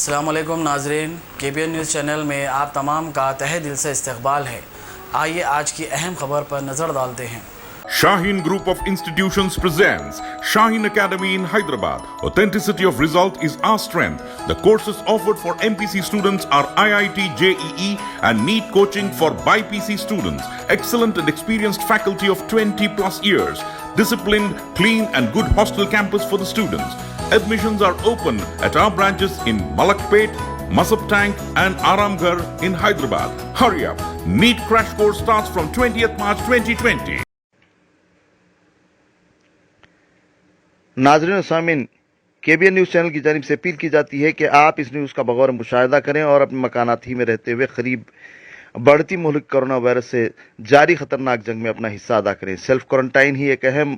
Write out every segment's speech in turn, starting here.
अस्सलामुअलैकुम नाजरीन, KBN news channel में आप तमाम का तहे दिल से इस्तकबाल है। आइए आज की अहम खबर पर नज़र डालते हैं। Shaheen Group of Institutions presents Shaheen Academy in Hyderabad. Authenticity of result is our strength. The courses offered for MPC students are IIT, JEE and NEET coaching for BIPC students. Excellent and experienced faculty of 20 plus years. Disciplined, clean and good hostel campus for the students. Admissions are open at our branches in Malakpet, Masab Tank and Aramghar in Hyderabad. Hurry up. NEET crash course starts from 20th March 2020. नाज़रीन सामीन, KBN news channel की जानिब से appeal की जाती है कि आप इस न्यूज़ का बगौर मुशाहिदा करें और अपने मकानात ही में रहते हुए करीब बढ़ती मुल्क कोरोना वायरस से जारी खतरनाक जंग में अपना हिस्सा अदा करें। सेल्फ क्वारंटाइन ही एक अहम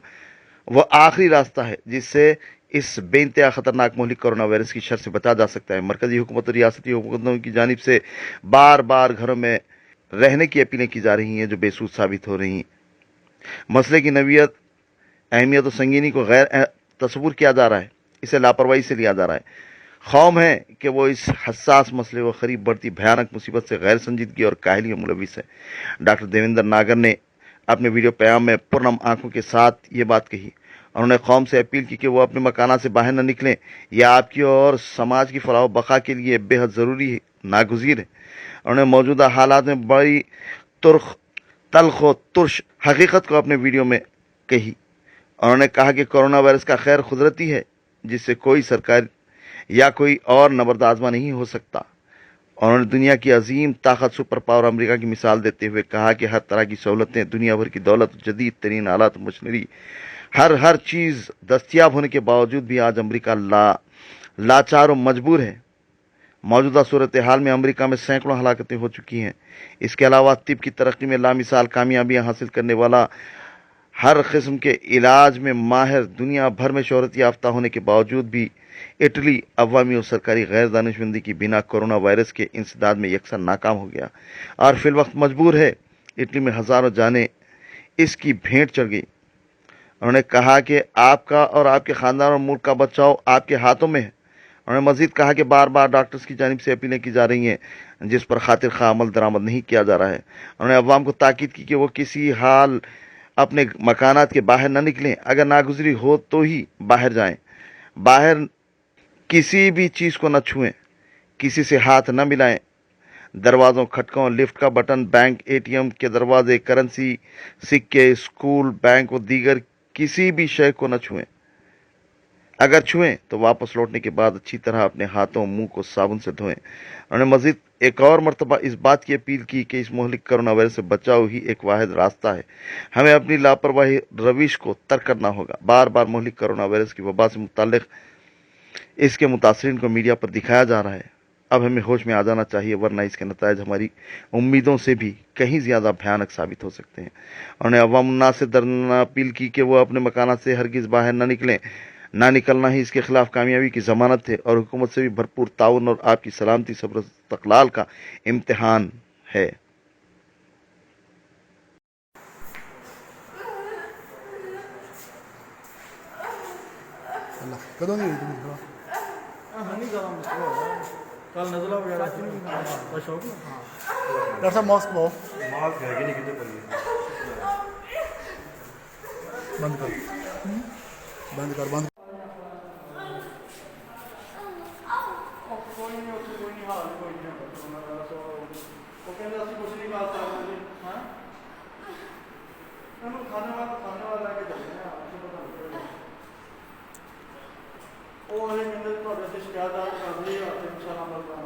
व आखिरी रास्ता है जिससे इस बेइंतहा खतरनाक मुल्क कोरोना वायरस की शर से बचा जा सकता है। मरकजी हुकूमत और रियासती हुकूमतों की जानिब से बार बार घरों में रहने की अपीलें की जा रही हैं जो बेसूद साबित हो रही हैं। मसले की नवीयत, अहमियत और संगीनी को गैर तस्वुर किया जा रहा है, इसे लापरवाही से लिया जा रहा है। खौम है कि वो इस हसास मसले को करीब बढ़ती भयानक मुसीबत से गैर संजीदगी और काहली में मुलविस है। डॉक्टर देवेंद्र नागर ने अपने वीडियो प्याम में पुरनम आंखों के साथ ये बात कही। उन्होंने कौम से अपील की कि वो अपने मकाना से बाहर न निकलें। यह आपकी और समाज की फलाह बका के लिए बेहद ज़रूरी है, नागुज़ीर है। उन्होंने मौजूदा हालात में बड़ी तल्ख व तुर्श हकीकत को अपने वीडियो में कही। उन्होंने कहा कि कोरोना वायरस का खैर कुदरती है जिससे कोई सरकार या कोई और नबर्द आजमा नहीं हो सकता। उन्होंने दुनिया की अजीम ताकत सुपर पावर अमेरिका की मिसाल देते हुए कहा कि हर तरह की सहूलतें, दुनिया भर की दौलत, जदीद तरीन आलात, मशीनरी, हर चीज़ दस्तियाब होने के बावजूद भी आज अमेरिका लाचार और मजबूर है। मौजूदा सूरत हाल में अमेरिका में सैकड़ों हलाकतें हो चुकी हैं। इसके अलावा तिब की तरक्की में लामिसाल कामयाबियां हासिल करने वाला, हर किस्म के इलाज में माहिर, दुनिया भर में शोहरत याफ्ता होने के बावजूद भी इटली अवामी और सरकारी गैर दानिशमंदी की बिना कोरोना वायरस के इंसदाद में यकसा नाकाम हो गया और फिल वक्त मजबूर है। इटली में हज़ारों जानें इसकी भेंट चढ़ गई। उन्होंने कहा कि आपका और आपके ख़ानदान और मुल्क का बचाव आपके हाथों में है। उन्होंने मजीद कहा कि बार बार डॉक्टर्स की जानिब से अपीलें की जा रही हैं जिस पर खातिर खा अमल दरामद नहीं किया जा रहा है। उन्होंने अवाम को ताकीद की कि वो किसी हाल अपने मकानात के बाहर न निकलें। अगर नागुजरी हो तो ही बाहर जाएं। बाहर किसी भी चीज़ को न छुएं, किसी से हाथ न मिलाएं। दरवाज़ों, खटकों, लिफ्ट का बटन, बैंक, ATM के दरवाजे, करेंसी, सिक्के, स्कूल, बैंक और दीगर किसी भी शय को न छुएं। अगर छुएं तो वापस लौटने के बाद अच्छी तरह अपने हाथों मुंह को साबुन से धोएं। उन्होंने मजीद एक और मरतबा इस बात की अपील की कि इस मुहलिक कोरोना वायरस से बचाव ही एक वाहिद रास्ता है। हमें अपनी लापरवाही रविश को तर्क करना होगा। बार बार मुहलिक कोरोना वायरस की वबा से मुताल्लिक इसके मुतासरीन को मीडिया पर दिखाया जा रहा है। अब हमें होश में आ जाना चाहिए, वरना इसके नतायज हमारी उम्मीदों से भी कहीं ज़्यादा भयानक साबित हो सकते हैं। उन्होंने अवाम उन्नास से दरना अपील की कि वह अपने मकाना से हरगिज़ बाहर न निकलें। ना निकलना ही इसके खिलाफ कामयाबी की जमानत है और हुकूमत से भी भरपूर ताउन और आपकी सलामती, सब्र, तकलाल का इम्तिहान है। कल नज़ला वगैरह का शौक है। डॉक्टर साहब मास्क लो, मास्क है कि नहीं कितने पड़ी बंद कर बंद कर बंद। कोई नहीं हाल कोई नहीं वो कहते असं कुछ नहीं बात कर। हाँ खाने वाला के चलते हैं आपसे पता नहीं वो अभी कहते थोड़े से शिकायत कर ली और इंशाल्लाह अमल करा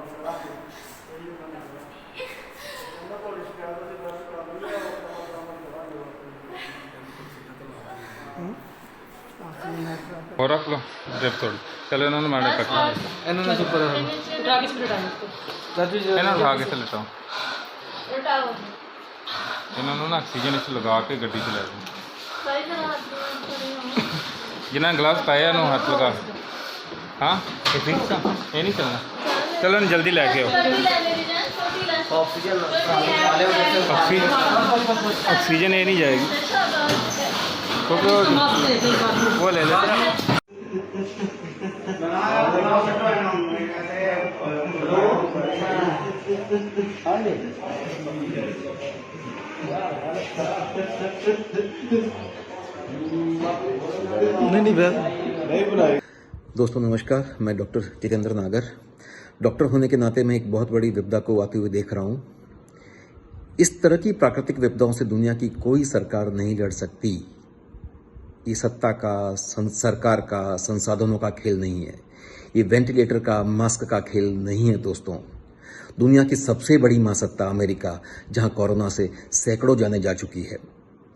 थोड़ी शिकायत से दर्ज करा ली और अमल करा और रख लो जब थोड़ी चलो इन्होंने मारे कट इन्होंने सुपर उठा के स्प्रे डालो इन्होंने उठा के चले जाओ उठाओ इन्होंने ना ऑक्सीजन इस लगा के गड्डी चला दो सही तरह हाथ जिन्हें ग्लव्स पाए उन्होंने हाथ लगा। हाँ ये फिक्स था, ये नहीं चलना। चलो ना जल्दी लेके आओ। ऑक्सीजन ये नहीं जाएगी क्योंकि वो ले लेते दोस्तों नमस्कार, मैं डॉक्टर जितेंद्र नागर। डॉक्टर होने के नाते मैं एक बहुत बड़ी विपदा को आते हुए देख रहा हूँ। इस तरह की प्राकृतिक विपदाओं से दुनिया की कोई सरकार नहीं लड़ सकती। ये सत्ता का, सरकार का, संसाधनों का खेल नहीं है। ये वेंटिलेटर का, मास्क का खेल नहीं है दोस्तों। दुनिया की सबसे बड़ी महासत्ता अमेरिका, जहां कोरोना से सैकड़ों जानें जा चुकी है।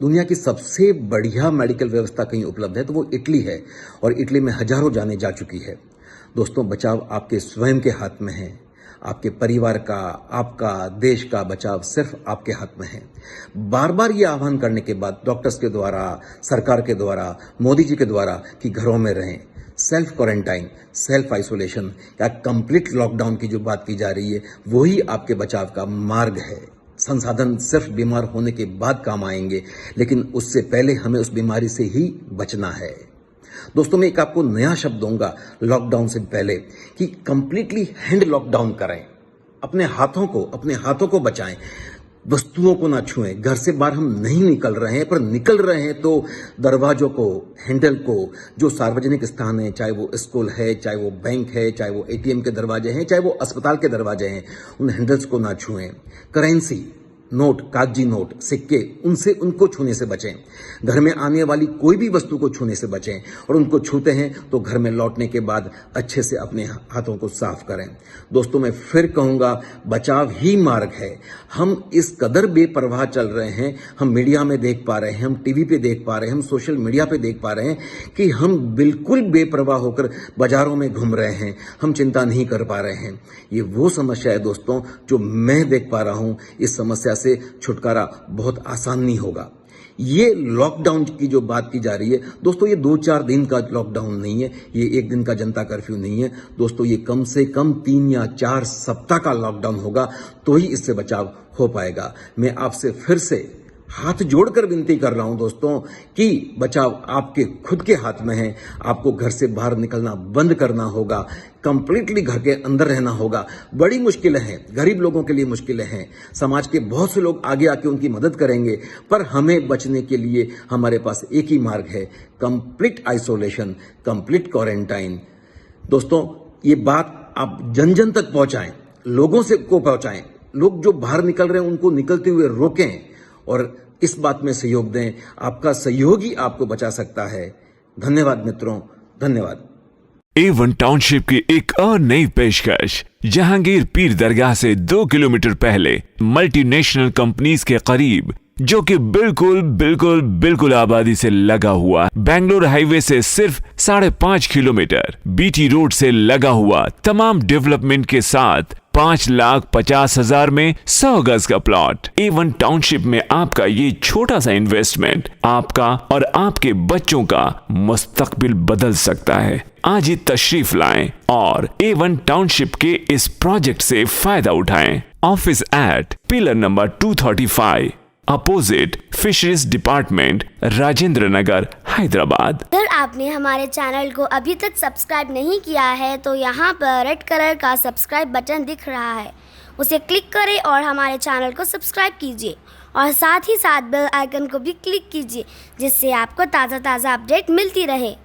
दुनिया की सबसे बढ़िया मेडिकल व्यवस्था कहीं उपलब्ध है तो वो इटली है, और इटली में हजारों जानें जा चुकी है। दोस्तों, बचाव आपके स्वयं के हाथ में है। आपके परिवार का, आपका, देश का बचाव सिर्फ आपके हाथ में है। बार बार ये आह्वान करने के बाद डॉक्टर्स के द्वारा, सरकार के द्वारा, मोदी जी के द्वारा कि घरों में रहें, सेल्फ क्वारंटाइन, सेल्फ आइसोलेशन या कंप्लीट लॉकडाउन की जो बात की जा रही है, वही आपके बचाव का मार्ग है। संसाधन सिर्फ बीमार होने के बाद काम आएंगे, लेकिन उससे पहले हमें उस बीमारी से ही बचना है। दोस्तों, मैं एक आपको नया शब्द दूंगा लॉकडाउन से पहले कि कंप्लीटली हैंड लॉकडाउन करें। अपने हाथों को बचाएं, वस्तुओं को ना छुएं। घर से बाहर हम नहीं निकल रहे हैं, पर निकल रहे हैं तो दरवाजों को, हैंडल को, जो सार्वजनिक स्थान है, चाहे वो स्कूल है, चाहे वो बैंक है, चाहे वो एटीएम के दरवाजे हैं, चाहे वो अस्पताल के दरवाजे हैं, उन हैंडल्स को ना छुएं। करेंसी, नोट, कागजी नोट, सिक्के, उनको छूने से बचें। घर में आने वाली कोई भी वस्तु को छूने से बचें, और उनको छूते हैं तो घर में लौटने के बाद अच्छे से अपने हाथों को साफ करें। दोस्तों, मैं फिर कहूंगा, बचाव ही मार्ग है। हम इस कदर बेपरवाह चल रहे हैं, हम मीडिया में देख पा रहे हैं, हम टीवी पे देख पा रहे हैं, हम सोशल मीडिया पे देख पा रहे हैं कि हम बिल्कुल बेपरवाह होकर बाजारों में घूम रहे हैं, हम चिंता नहीं कर पा रहे हैं। ये वो समस्या है दोस्तों जो मैं देख पा रहा हूं। इस समस्या से छुटकारा बहुत आसान नहीं होगा। ये लॉकडाउन की जो बात की जा रही है दोस्तों, ये 2-4 दिन का लॉकडाउन नहीं है, ये 1 दिन का जनता कर्फ्यू नहीं है दोस्तों, ये कम से कम 3 या 4 सप्ताह का लॉकडाउन होगा, तो ही इससे बचाव हो पाएगा। मैं आपसे फिर से हाथ जोड़कर विनती कर रहा हूं दोस्तों कि बचाव आपके खुद के हाथ में है। आपको घर से बाहर निकलना बंद करना होगा, कंप्लीटली घर के अंदर रहना होगा। बड़ी मुश्किलें हैं, गरीब लोगों के लिए मुश्किलें हैं, समाज के बहुत से लोग आगे आके उनकी मदद करेंगे, पर हमें बचने के लिए हमारे पास एक ही मार्ग है, कंप्लीट आइसोलेशन, कंप्लीट क्वारंटाइन। दोस्तों, ये बात आप जन जन तक पहुंचाएं, लोगों से को पहुंचाएं। लोग जो बाहर निकल रहे हैं उनको निकलते हुए रोकें और इस बात में सहयोग दें। आपका सहयोग ही आपको बचा सकता है। धन्यवाद मित्रों, धन्यवाद। A1 टाउनशिप की एक और नई पेशकश। जहांगीर पीर दरगाह से 2 किलोमीटर पहले मल्टीनेशनल कंपनीज के करीब, जो कि बिल्कुल आबादी से लगा हुआ, बेंगलोर हाईवे से सिर्फ 5.5 किलोमीटर, बीटी रोड से लगा हुआ, तमाम डेवलपमेंट के साथ 5,50,000 में 100 गज का प्लॉट। A1 टाउनशिप में आपका ये छोटा सा इन्वेस्टमेंट आपका और आपके बच्चों का मुस्तकबिल बदल सकता है। आज ही तशरीफ लाएं और A1 टाउनशिप के इस प्रोजेक्ट से फायदा उठाएं। Office at pillar number 235, opposite fisheries department, Rajendra Nagar, Hyderabad. अगर आपने हमारे चैनल को अभी तक सब्सक्राइब नहीं किया है तो यहाँ पर रेड कलर का सब्सक्राइब बटन दिख रहा है, उसे क्लिक करें और हमारे चैनल को सब्सक्राइब कीजिए, और साथ ही साथ बेल आइकन को भी क्लिक कीजिए, जिससे आपको ताज़ा अपडेट मिलती रहे।